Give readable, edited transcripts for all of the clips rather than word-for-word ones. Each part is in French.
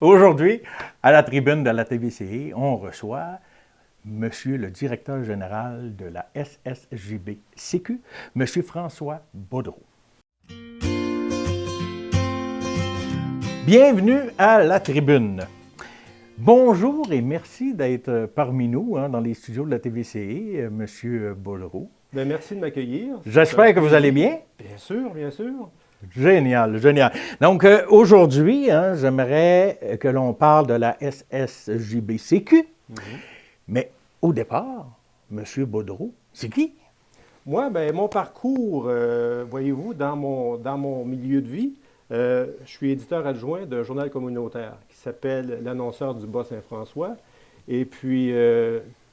Aujourd'hui, à la tribune de la TVCI, on reçoit Monsieur le directeur général de la SSJB-CQ, Monsieur François Baudreau. Bienvenue à la tribune. Bonjour et merci d'être parmi nous dans les studios de la TVCI, Monsieur Baudreau. Bien, merci de m'accueillir. J'espère que vous allez bien. Bien sûr, bien sûr. Génial, génial. Donc, aujourd'hui, j'aimerais que l'on parle de la SSJB-CQ. Mais au départ, M. Baudreau, c'est qui? Moi, bien, mon parcours, voyez-vous, dans mon milieu de vie, je suis éditeur adjoint d'un journal communautaire qui s'appelle L'Annonceur du Bas-Saint-François. Et puis,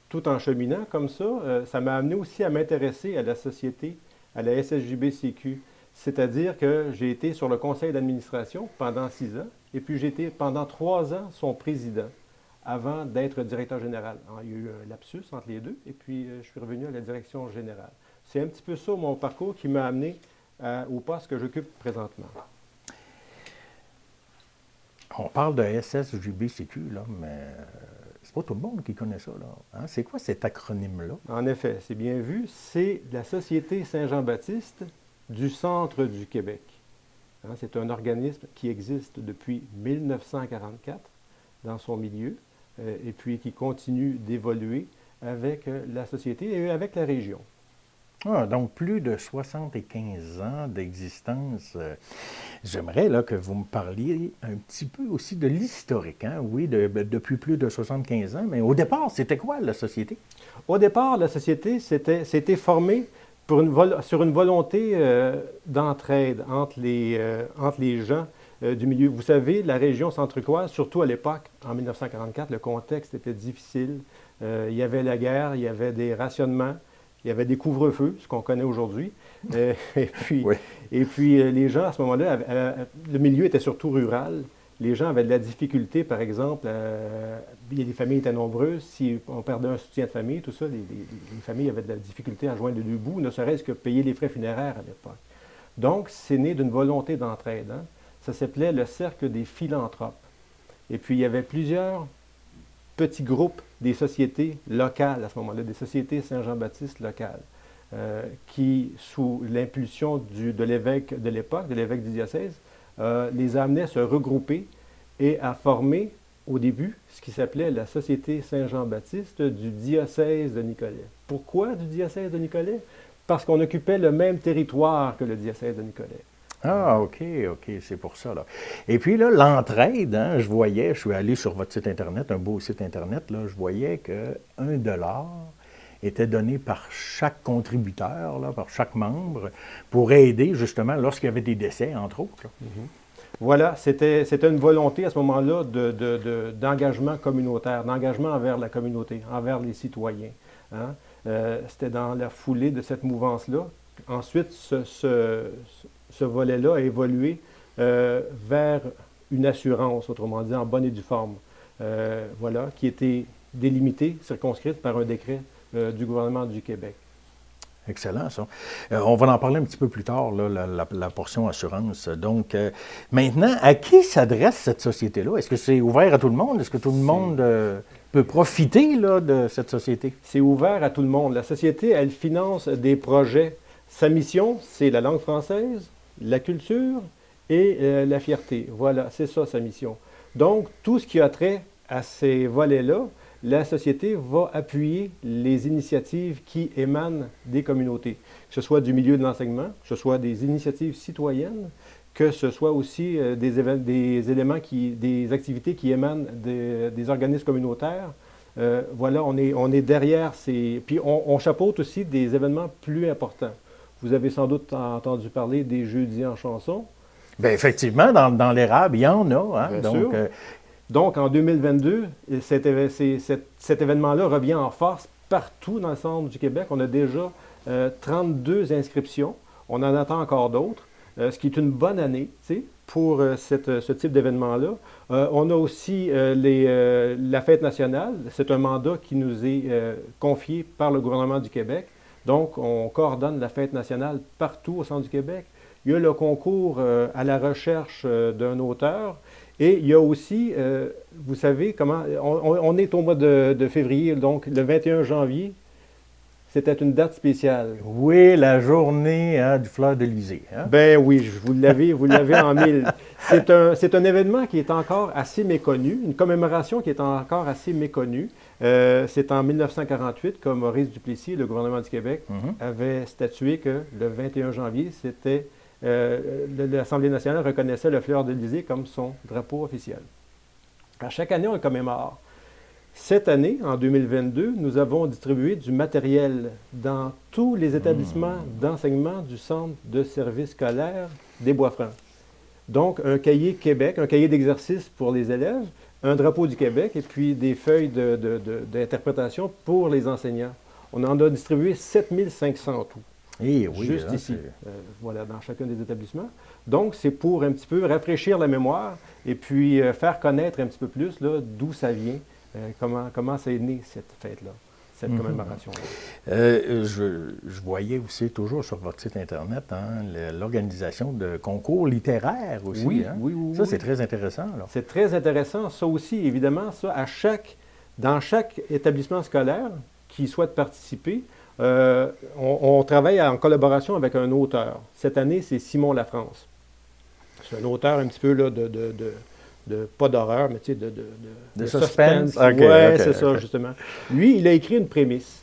tout en cheminant comme ça m'a amené aussi à m'intéresser à la société, à la SSJB-CQ. C'est-à-dire que j'ai été sur le conseil d'administration pendant 6 ans, et puis j'ai été pendant 3 ans son président, avant d'être directeur général. Alors, il y a eu un lapsus entre les deux, et puis je suis revenu à la direction générale. C'est un petit peu ça mon parcours qui m'a amené au poste que j'occupe présentement. On parle de SSJB-CQ, là, mais c'est pas tout le monde qui connaît ça, là. Hein? C'est quoi cet acronyme-là? En effet, c'est bien vu, c'est la Société Saint-Jean-Baptiste du centre du Québec. C'est un organisme qui existe depuis 1944 dans son milieu et puis qui continue d'évoluer avec la société et avec la région. Ah, donc, plus de 75 ans d'existence. J'aimerais là, que vous me parliez un petit peu aussi de l'historique. Hein? Oui, depuis plus de 75 ans, mais au départ, c'était quoi la société? Au départ, la société s'était formée sur une volonté d'entraide entre les gens du milieu. Vous savez, la région centre-écoise, surtout à l'époque, en 1944, le contexte était difficile. Il y avait la guerre, il y avait des rationnements, il y avait des couvre-feux, ce qu'on connaît aujourd'hui. Et puis, les gens, à ce moment-là, le milieu était surtout rural. Les gens avaient de la difficulté, par exemple, les familles étaient nombreuses, si on perdait un soutien de famille, tout ça, les familles avaient de la difficulté à joindre les deux bouts, ne serait-ce que payer les frais funéraires à l'époque. Donc, c'est né d'une volonté d'entraide. Ça s'appelait le Cercle des philanthropes. Et puis, il y avait plusieurs petits groupes des sociétés locales à ce moment-là, des sociétés Saint-Jean-Baptiste locales, qui, sous l'impulsion de l'évêque de l'époque, de l'évêque du diocèse, les amenait à se regrouper et à former, au début, ce qui s'appelait la Société Saint-Jean-Baptiste du diocèse de Nicolet. Pourquoi du diocèse de Nicolet? Parce qu'on occupait le même territoire que le diocèse de Nicolet. Ah, OK, c'est pour ça, là. Et puis, là, l'entraide, je suis allé sur votre site Internet, un beau site Internet, là, je voyais que $1 était donné par chaque contributeur, là, par chaque membre, pour aider, justement, lorsqu'il y avait des décès, entre autres. Voilà, c'était une volonté à ce moment-là d'engagement communautaire, d'engagement envers la communauté, envers les citoyens. C'était dans la foulée de cette mouvance-là. Ensuite, ce volet-là a évolué vers une assurance, autrement dit, en bonne et due forme, qui était délimitée, circonscrite par un décret du gouvernement du Québec. Excellent, ça. On va en parler un petit peu plus tard, là, la portion assurance. Donc, maintenant, à qui s'adresse cette société-là? Est-ce que c'est ouvert à tout le monde? Est-ce que tout le monde peut profiter là, de cette société? C'est ouvert à tout le monde. La société, elle finance des projets. Sa mission, c'est la langue française, la culture et la fierté. Voilà, c'est ça sa mission. Donc, tout ce qui a trait à ces volets-là, la société va appuyer les initiatives qui émanent des communautés, que ce soit du milieu de l'enseignement, que ce soit des initiatives citoyennes, que ce soit aussi des activités qui émanent des organismes communautaires. On est derrière ces... Puis on chapeaute aussi des événements plus importants. Vous avez sans doute entendu parler des Jeudis en chanson. Bien, effectivement, dans l'érable, il y en a. Bien sûr. Donc, en 2022, cet événement-là revient en force partout dans le centre du Québec. On a déjà 32 inscriptions. On en attend encore d'autres, ce qui est une bonne année pour ce type d'événement-là. On a aussi la Fête nationale. C'est un mandat qui nous est confié par le gouvernement du Québec. Donc, on coordonne la Fête nationale partout au centre du Québec. Il y a le concours à la recherche d'un auteur. Et il y a aussi, vous savez, comment on est au mois de février, donc le 21 janvier, c'était une date spéciale. Oui, la journée du Fleur-de-Lysée. Hein? Ben oui, vous l'avez en mille. C'est un événement qui est encore assez méconnu, une commémoration qui est encore assez méconnue. C'est en 1948 que Maurice Duplessis, le gouvernement du Québec, avait statué que le 21 janvier, c'était l'Assemblée nationale reconnaissait le Fleur-de-Lysée comme son drapeau officiel. À chaque année, on le commémore. Cette année, en 2022, nous avons distribué du matériel dans tous les établissements d'enseignement du Centre de services scolaires des Bois-Francs. Donc, un cahier Québec, un cahier d'exercice pour les élèves, un drapeau du Québec et puis des feuilles d'interprétation pour les enseignants. On en a distribué 7500 tout. Et oui, juste ici, voilà, dans chacun des établissements. Donc, c'est pour un petit peu rafraîchir la mémoire et puis faire connaître un petit peu plus d'où ça vient. Comment c'est né cette fête-là, cette commémoration-là? Je voyais aussi toujours sur votre site Internet l'organisation de concours littéraires aussi. Oui, hein? oui. Ça, c'est très intéressant. C'est très intéressant. Ça aussi, évidemment, dans chaque établissement scolaire qui souhaite participer, on travaille en collaboration avec un auteur. Cette année, c'est Simon Lafrance. C'est un auteur un petit peu là, pas d'horreur, mais tu sais, de suspense. Okay, oui, c'est ça, justement. Lui, il a écrit une prémisse,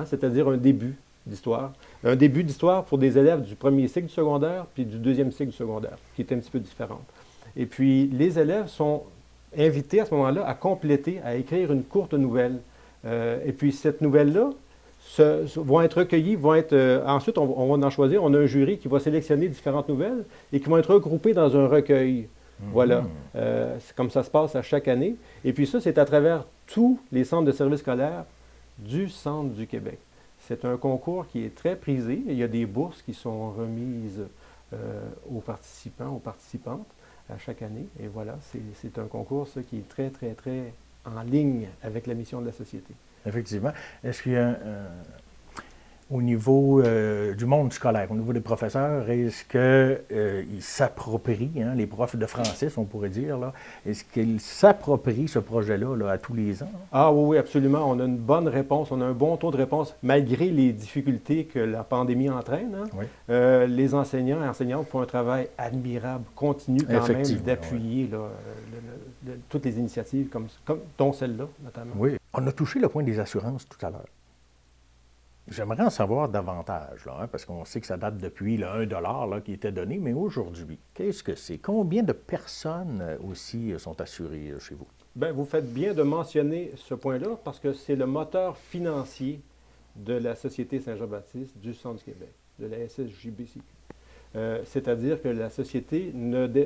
c'est-à-dire un début d'histoire. Un début d'histoire pour des élèves du premier cycle du secondaire puis du deuxième cycle du secondaire, qui est un petit peu différente. Et puis, les élèves sont invités à ce moment-là à compléter, à écrire une courte nouvelle. Et puis, cette nouvelle-là vont être recueillies, ensuite, on va en choisir, on a un jury qui va sélectionner différentes nouvelles et qui vont être regroupées dans un recueil. Voilà. C'est comme ça se passe à chaque année. Et puis ça, c'est à travers tous les centres de services scolaires du Centre du Québec. C'est un concours qui est très prisé. Il y a des bourses qui sont remises aux participants, aux participantes à chaque année. Et voilà, c'est un concours qui est très, très, très en ligne avec la mission de la société. Effectivement. Est-ce qu'il y a au niveau du monde scolaire, au niveau des professeurs, est-ce qu'ils s'approprient, les profs de français, on pourrait dire, est-ce qu'ils s'approprient ce projet-là à tous les ans? Ah oui, absolument. On a une bonne réponse, on a un bon taux de réponse, malgré les difficultés que la pandémie entraîne. Oui. Les enseignants et enseignantes font un travail admirable, continue quand même d'appuyer toutes les initiatives, dont celle-là, notamment. Oui. On a touché le point des assurances tout à l'heure. J'aimerais en savoir davantage, parce qu'on sait que ça date depuis le 1 $ qui était donné, mais aujourd'hui, qu'est-ce que c'est? Combien de personnes aussi sont assurées chez vous? Bien, vous faites bien de mentionner ce point-là, parce que c'est le moteur financier de la Société Saint-Jean-Baptiste du Centre du Québec, de la SSJBCQ. C'est-à-dire que la société,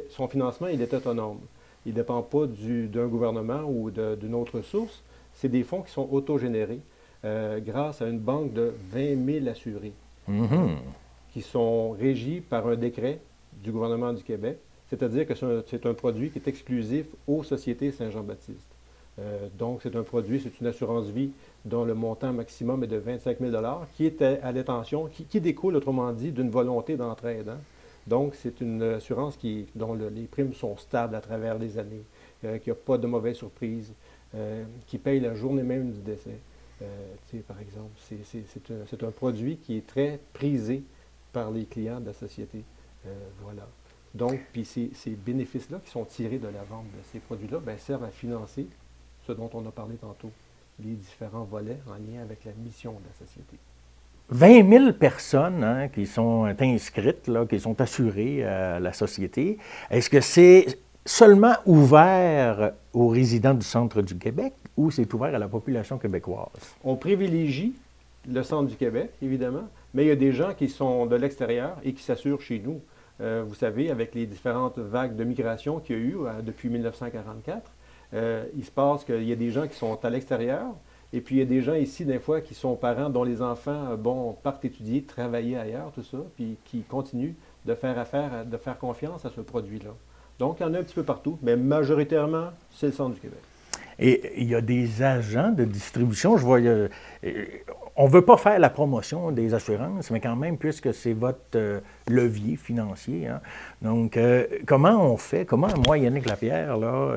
son financement, il est autonome. Il ne dépend pas d'un gouvernement ou d'une autre source. C'est des fonds qui sont autogénérés. Grâce à une banque de 20 000 assurés qui sont régis par un décret du gouvernement du Québec, c'est-à-dire que c'est un produit qui est exclusif aux sociétés Saint-Jean-Baptiste. Donc, c'est un produit, c'est une assurance vie dont le montant maximum est de 25 000 qui est à détention, qui découle, autrement dit, d'une volonté d'entraide. Donc, c'est une assurance dont les primes sont stables à travers les années, qui n'a pas de mauvaises surprises, qui paye la journée même du décès. Par exemple, c'est un produit qui est très prisé par les clients de la société. Voilà. Donc, puis ces bénéfices-là qui sont tirés de la vente de ces produits-là servent à financer ce dont on a parlé tantôt, les différents volets en lien avec la mission de la société. 20 000 personnes qui sont inscrites, qui sont assurées à la société. Est-ce que c'est seulement ouvert aux résidents du Centre du Québec ou c'est ouvert à la population québécoise? On privilégie le Centre du Québec, évidemment, mais il y a des gens qui sont de l'extérieur et qui s'assurent chez nous. Vous savez, avec les différentes vagues de migration qu'il y a eu depuis 1944, il se passe qu'il y a des gens qui sont à l'extérieur et puis il y a des gens ici, des fois, qui sont parents dont les enfants partent étudier, travailler ailleurs, tout ça, puis qui continuent de faire affaire, de faire confiance à ce produit-là. Donc, il y en a un petit peu partout, mais majoritairement, c'est le Centre du Québec. Et il y a des agents de distribution, je vois, on ne veut pas faire la promotion des assurances, mais quand même, puisque c'est votre levier financier. Hein. Donc, comment on fait, comment moi, Yannick Lapierre, là,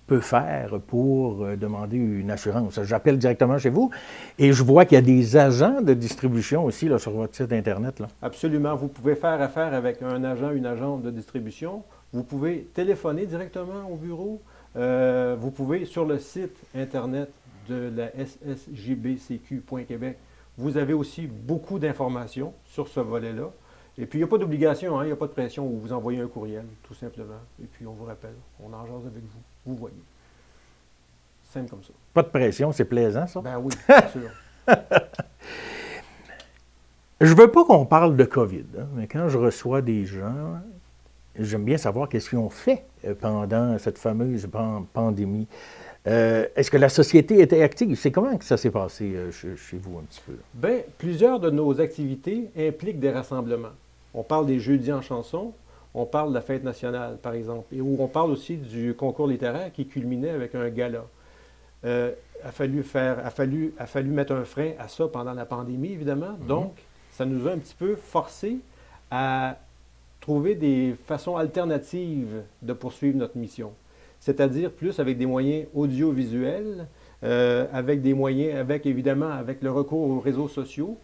peut faire pour demander une assurance? J'appelle directement chez vous et je vois qu'il y a des agents de distribution aussi là, sur votre site Internet. Là. Absolument. Vous pouvez faire affaire avec un agent, une agente de distribution. Vous pouvez téléphoner directement au bureau. Vous pouvez, sur le site Internet de la ssjbcq.québec, vous avez aussi beaucoup d'informations sur ce volet-là. Et puis, il n'y a pas d'obligation, hein, il n'y a pas de pression. Vous envoyez un courriel, tout simplement. Et puis, on vous rappelle. On en jase avec vous. Vous voyez. Simple comme ça. Pas de pression, c'est plaisant, ça? Ben oui, bien sûr. Je veux pas qu'on parle de COVID, hein, mais quand je reçois des gens, j'aime bien savoir qu'est-ce qu'ils ont fait pendant cette fameuse pandémie. Est-ce que la société était active? C'est comment que ça s'est passé chez vous un petit peu? Bien, plusieurs de nos activités impliquent des rassemblements. On parle des jeudis en chanson, on parle de la fête nationale, par exemple, et où on parle aussi du concours littéraire qui culminait avec un gala. A fallu mettre un frein à ça pendant la pandémie, évidemment. Donc, ça nous a un petit peu forcé à trouver des façons alternatives de poursuivre notre mission. C'est-à-dire plus avec des moyens audiovisuels, avec des moyens, évidemment, avec le recours aux réseaux sociaux,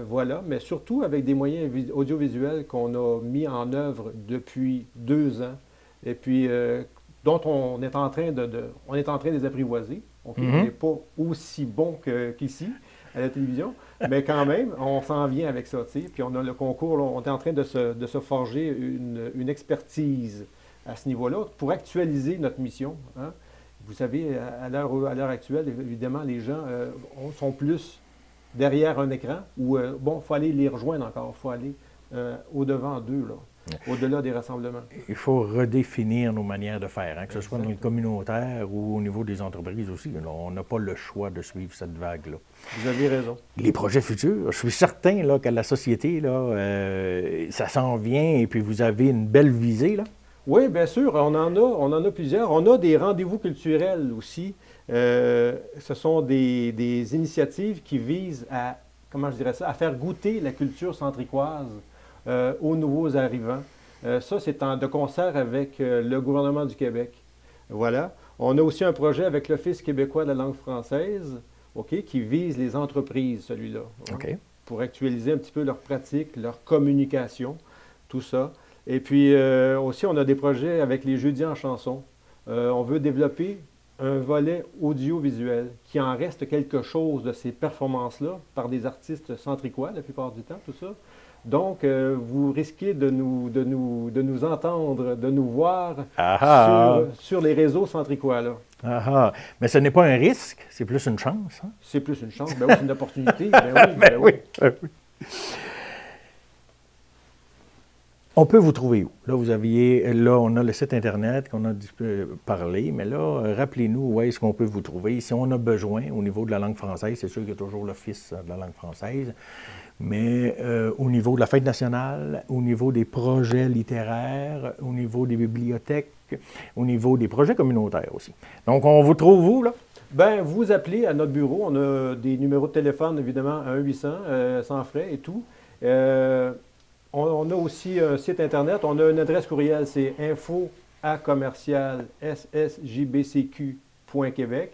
voilà, mais surtout avec des moyens audiovisuels qu'on a mis en œuvre depuis 2 ans, et puis dont on est en train de les apprivoiser. On n'est pas aussi bon qu'ici, à la télévision, mais quand même, on s'en vient avec ça, tu sais. Puis on a le concours, là, on est en train de se forger une expertise à ce niveau-là pour actualiser notre mission. Hein. Vous savez, à l'heure actuelle, évidemment, les gens sont plus derrière un écran où, bon, il faut aller les rejoindre encore, il faut aller au-devant d'eux, là. Au-delà des rassemblements. Il faut redéfinir nos manières de faire, hein, que ce soit dans le communautaire ou au niveau des entreprises aussi. Là, on n'a pas le choix de suivre cette vague-là. Vous avez raison. Les projets futurs, je suis certain là, qu'à la société, là, ça s'en vient et puis vous avez une belle visée. Là. Oui, bien sûr, on en a plusieurs. On a des rendez-vous culturels aussi. Ce sont des initiatives qui visent à, comment je dirais ça, à faire goûter la culture centricoise aux nouveaux arrivants. Ça, c'est de concert avec le gouvernement du Québec. Voilà. On a aussi un projet avec l'Office québécois de la langue française, OK, qui vise les entreprises, celui-là, OK. pour actualiser un petit peu leurs pratiques, leur communication, tout ça. Et puis aussi, on a des projets avec les jeudis en chanson. On veut développer un volet audiovisuel qui en reste quelque chose de ces performances-là par des artistes centricois la plupart du temps, tout ça. Donc, vous risquez de nous entendre, de nous voir sur les réseaux centricois, là. Ah, mais ce n'est pas un risque, c'est plus une chance. Hein? C'est plus une chance. Ben oui, c'est une opportunité. Ben oui. On peut vous trouver où? Là, on a le site Internet qu'on a parlé, mais là, rappelez-nous où est-ce qu'on peut vous trouver. Si on a besoin au niveau de la langue française, c'est sûr qu'il y a toujours l'Office de la langue française, mais au niveau de la fête nationale, au niveau des projets littéraires, au niveau des bibliothèques, au niveau des projets communautaires aussi. Donc, on vous trouve où, là? Bien, vous appelez à notre bureau. On a des numéros de téléphone, évidemment, à 1-800, sans frais et tout. On a aussi un site Internet. On a une adresse courriel, c'est info@ssjbcq.québec.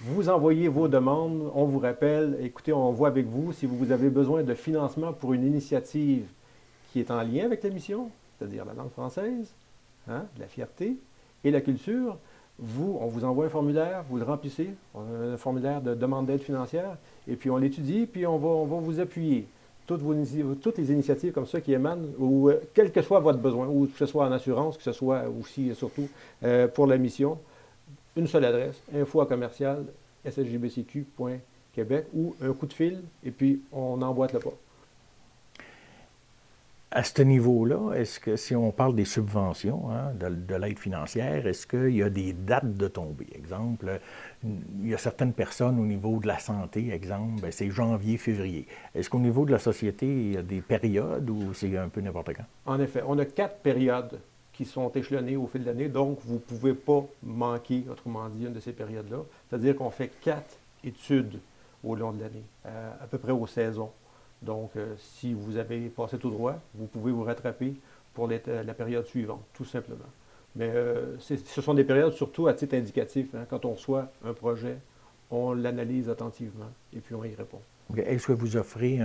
Vous envoyez vos demandes, on vous rappelle. Écoutez, on voit avec vous si vous avez besoin de financement pour une initiative qui est en lien avec la mission, c'est-à-dire la langue française, hein, la fierté et la culture. On vous envoie un formulaire, vous le remplissez, un formulaire de demande d'aide financière, et puis on l'étudie, puis on va vous appuyer. Toutes les initiatives comme ça qui émanent, ou quel que soit votre besoin, ou que ce soit en assurance, que ce soit aussi, surtout, pour la mission, une seule adresse, info@ssjbcq.québec, ou un coup de fil, et puis on emboîte le pas. À ce niveau-là, est-ce que si on parle des subventions, hein, de l'aide financière, est-ce qu'il y a des dates de tombée? Exemple, il y a certaines personnes au niveau de la santé, exemple, c'est janvier, février. Est-ce qu'au niveau de la société, il y a des périodes ou c'est un peu n'importe quand? En effet, on a 4 périodes qui sont échelonnés au fil de l'année, donc vous ne pouvez pas manquer, autrement dit, une de ces périodes-là. C'est-à-dire qu'on fait 4 études au long de l'année, à peu près aux saisons. Donc, si vous avez passé tout droit, vous pouvez vous rattraper pour la période suivante, tout simplement. Mais ce sont des périodes surtout à titre indicatif. Hein. Quand on reçoit un projet, on l'analyse attentivement et puis on y répond. Okay. Est-ce que vous offrez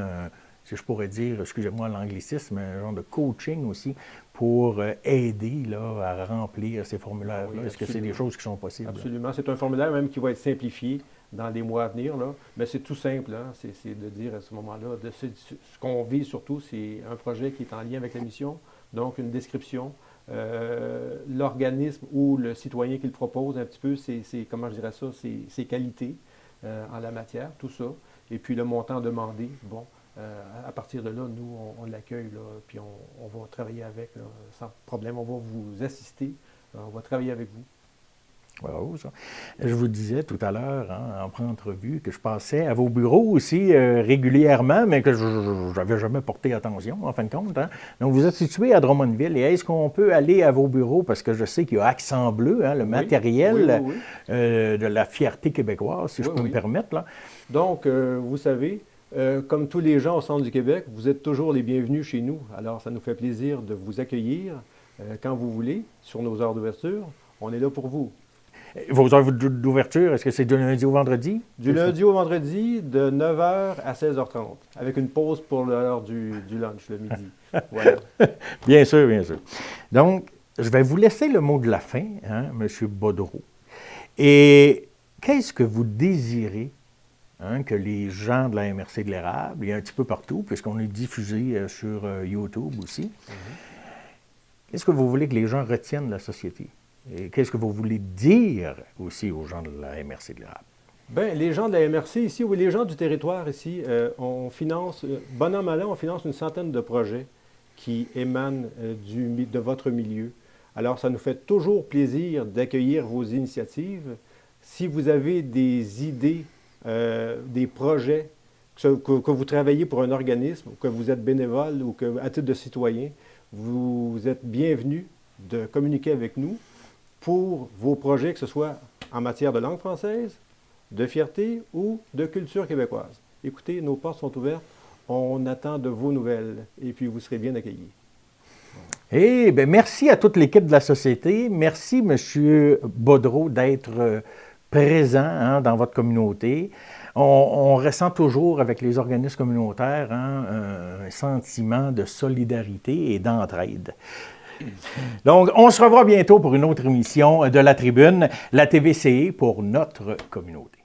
si je pourrais dire, excusez-moi l'anglicisme, un genre de coaching aussi pour aider là, à remplir ces formulaires-là? Oui, est-ce que c'est des choses qui sont possibles? Absolument. C'est un formulaire même qui va être simplifié dans les mois à venir. Là. Mais c'est tout simple. Hein. C'est de dire à ce moment-là, ce qu'on vise surtout, c'est un projet qui est en lien avec la mission, donc une description. L'organisme ou le citoyen qui le propose, un petit peu, comment je dirais ça, ses qualités en la matière, tout ça. Et puis le montant demandé, bon, à partir de là, nous, on l'accueille, puis on va travailler avec, là, sans problème. On va vous assister, on va travailler avec vous. Wow, ça. Je vous disais tout à l'heure, hein, en pré-entrevue, que je passais à vos bureaux aussi régulièrement, mais que je n'avais jamais porté attention, en fin de compte. Hein. Donc, vous êtes situé à Drummondville, et est-ce qu'on peut aller à vos bureaux, parce que je sais qu'il y a Accent Bleu, hein, le matériel de la fierté québécoise, si je peux me permettre. Là. Donc, vous savez, comme tous les gens au centre du Québec, vous êtes toujours les bienvenus chez nous. Alors, ça nous fait plaisir de vous accueillir quand vous voulez, sur nos heures d'ouverture. On est là pour vous. Vos heures d'ouverture, est-ce que c'est du lundi au vendredi? Du lundi au vendredi, de 9h à 16h30, avec une pause pour l'heure du lunch, le midi. Voilà. Bien sûr, bien sûr. Donc, je vais vous laisser le mot de la fin, hein, M. Bodreau. Et qu'est-ce que vous désirez que les gens de la MRC de l'Érable, il y a un petit peu partout, puisqu'on est diffusé sur YouTube aussi, qu'est-ce que vous voulez que les gens retiennent de la société? Et qu'est-ce que vous voulez dire aussi aux gens de la MRC de l'Érable? Bien, les gens de la MRC ici, ou les gens du territoire ici, on finance, bon an, mal an, on finance une centaine de projets qui émanent de votre milieu. Alors, ça nous fait toujours plaisir d'accueillir vos initiatives. Si vous avez des idées, des projets, que vous travaillez pour un organisme, ou que vous êtes bénévole, ou que, à titre de citoyen, vous êtes bienvenus de communiquer avec nous pour vos projets, que ce soit en matière de langue française, de fierté ou de culture québécoise. Écoutez, nos portes sont ouvertes. On attend de vos nouvelles et puis vous serez bien accueillis. Eh bien, merci à toute l'équipe de la Société. Merci, M. Bodreau, d'être présent dans votre communauté. On ressent toujours avec les organismes communautaires un sentiment de solidarité et d'entraide. Donc, on se revoit bientôt pour une autre émission de La Tribune, la TVCE pour notre communauté.